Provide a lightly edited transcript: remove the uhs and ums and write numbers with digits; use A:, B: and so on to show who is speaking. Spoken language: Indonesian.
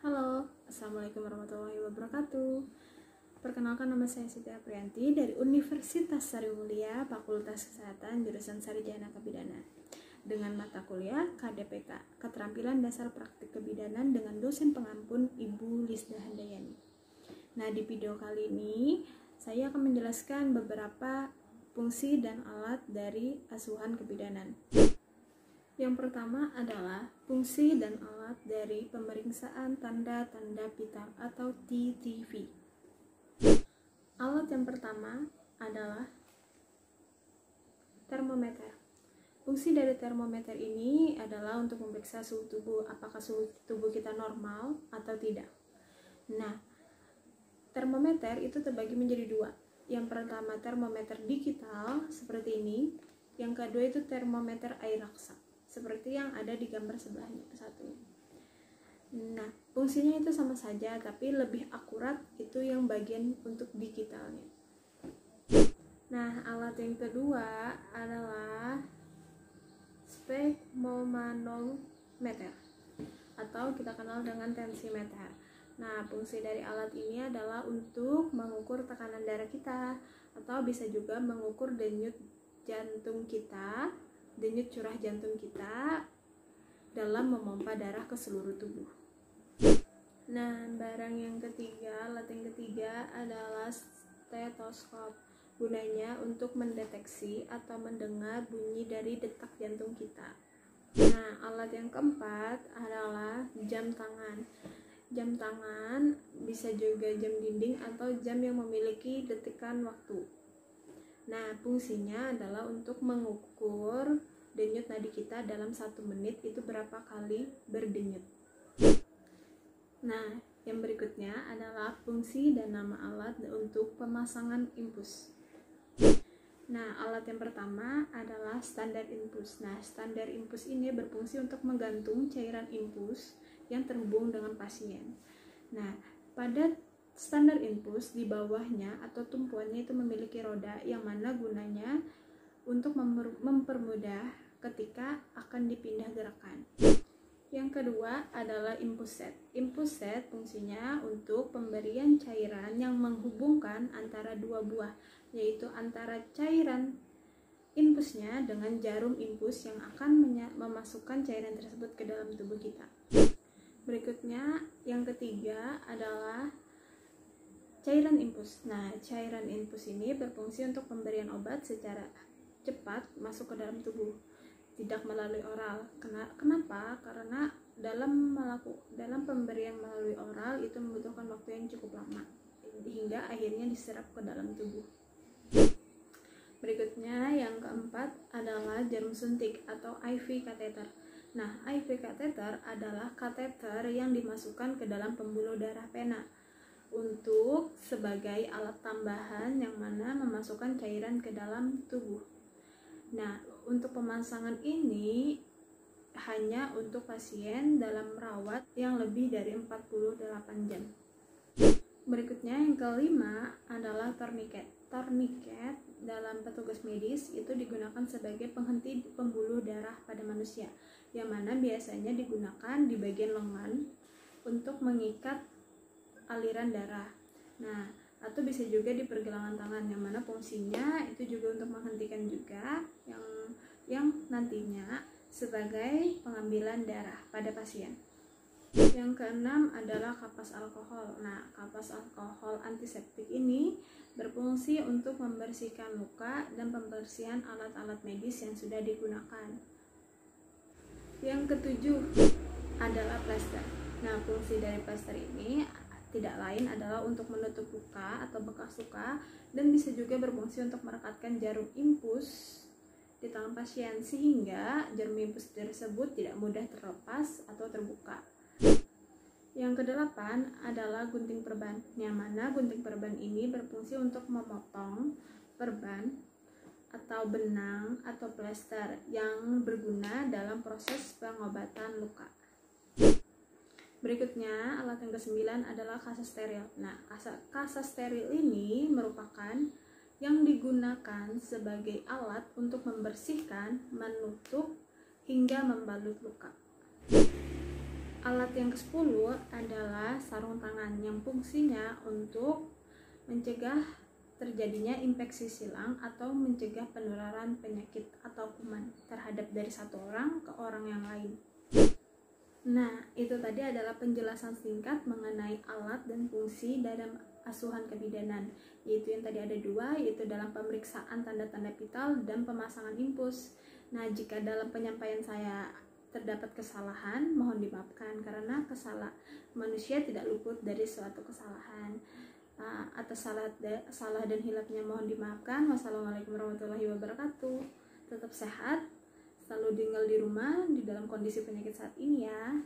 A: Halo, Assalamualaikum warahmatullahi wabarakatuh. Perkenalkan, nama saya Siti Aprianti dari Universitas Sarimulia, Fakultas Kesehatan, jurusan Sarjana Kebidana, dengan mata kuliah KDPK, Keterampilan Dasar Praktik Kebidanan, dengan dosen pengampun Ibu Lisda Handayani. Nah, di video kali ini saya akan menjelaskan beberapa fungsi dan alat dari asuhan kebidanan. Yang pertama adalah fungsi dan alat dari pemeriksaan tanda-tanda vital atau TTV. Alat yang pertama adalah termometer. Fungsi dari termometer ini adalah untuk memeriksa suhu tubuh, apakah suhu tubuh kita normal atau tidak. Nah, termometer itu terbagi menjadi dua. Yang pertama termometer digital seperti ini, yang kedua itu termometer air raksa seperti yang ada di gambar sebelahnya satu. Nah, fungsinya itu sama saja, tapi lebih akurat itu yang bagian untuk digitalnya. Nah, alat yang kedua adalah sphygmomanometer atau kita kenal dengan tensimeter. Nah, fungsi dari alat ini adalah untuk mengukur tekanan darah kita, atau bisa juga mengukur denyut jantung kita, denyut curah jantung kita dalam memompa darah ke seluruh tubuh. Nah, alat yang ketiga adalah stetoskop. Gunanya untuk mendeteksi atau mendengar bunyi dari detak jantung kita. Nah, alat yang keempat adalah jam tangan. Jam tangan bisa juga jam dinding atau jam yang memiliki detikan waktu. Nah, fungsinya adalah untuk mengukur denyut nadi kita dalam 1 menit itu berapa kali berdenyut. Nah, yang berikutnya adalah fungsi dan nama alat untuk pemasangan infus. Nah, alat yang pertama adalah standar infus. Nah, standar infus ini berfungsi untuk menggantung cairan infus yang terhubung dengan pasien. Nah, pada standar infus di bawahnya atau tumpuannya itu memiliki roda yang mana gunanya untuk mempermudah ketika akan dipindah gerakan. Yang kedua adalah infus set. Infus set fungsinya untuk pemberian cairan yang menghubungkan antara dua buah, yaitu antara cairan infusnya dengan jarum infus yang akan memasukkan cairan tersebut ke dalam tubuh kita. Berikutnya, yang ketiga adalah cairan infus. Nah, cairan infus ini berfungsi untuk pemberian obat secara cepat masuk ke dalam tubuh, tidak melalui oral. Kenapa? Karena dalam pemberian melalui oral itu membutuhkan waktu yang cukup lama hingga akhirnya diserap ke dalam tubuh. Berikutnya, yang keempat adalah jarum suntik atau IV catheter. Nah, IV catheter adalah kateter yang dimasukkan ke dalam pembuluh darah pena untuk sebagai alat tambahan yang mana memasukkan cairan ke dalam tubuh. Nah, untuk pemasangan ini hanya untuk pasien dalam rawat yang lebih dari 48 jam. Berikutnya, yang kelima adalah tourniquet. Tourniquet dalam petugas medis itu digunakan sebagai penghenti pembuluh darah pada manusia, yang mana biasanya digunakan di bagian lengan untuk mengikat aliran darah. Nah, atau bisa juga di pergelangan tangan, yang mana fungsinya itu juga untuk menghentikan juga yang nantinya sebagai pengambilan darah pada pasien. Yang keenam adalah kapas alkohol. Nah, kapas alkohol antiseptik ini berfungsi untuk membersihkan luka dan pembersihan alat-alat medis yang sudah digunakan. Yang ketujuh adalah plester. Nah, fungsi dari plester ini tidak lain adalah untuk menutup luka atau bekas luka, dan bisa juga berfungsi untuk merekatkan jarum infus di tangan pasien sehingga jarum infus tersebut tidak mudah terlepas atau terbuka. Yang kedelapan adalah gunting perban, yang mana gunting perban ini berfungsi untuk memotong perban atau benang atau plester yang berguna dalam proses pengobatan luka. Berikutnya, alat yang ke-9 adalah kasa steril. Nah, kasa steril ini merupakan yang digunakan sebagai alat untuk membersihkan, menutup, hingga membalut luka. alat yang ke-10 adalah sarung tangan yang fungsinya untuk mencegah terjadinya infeksi silang atau mencegah penularan penyakit atau kuman terhadap dari satu orang ke orang yang lain. Nah, itu tadi adalah penjelasan singkat mengenai alat dan fungsi dalam asuhan kebidanan, yaitu yang tadi ada 2, yaitu dalam pemeriksaan tanda-tanda vital dan pemasangan infus. Nah, jika dalam penyampaian saya terdapat kesalahan, mohon dimaafkan karena manusia tidak luput dari suatu kesalahan. Atas salah dan hilafnya mohon dimaafkan. Wassalamualaikum warahmatullahi wabarakatuh. Tetap sehat, selalu tinggal di rumah di dalam kondisi penyakit saat ini ya.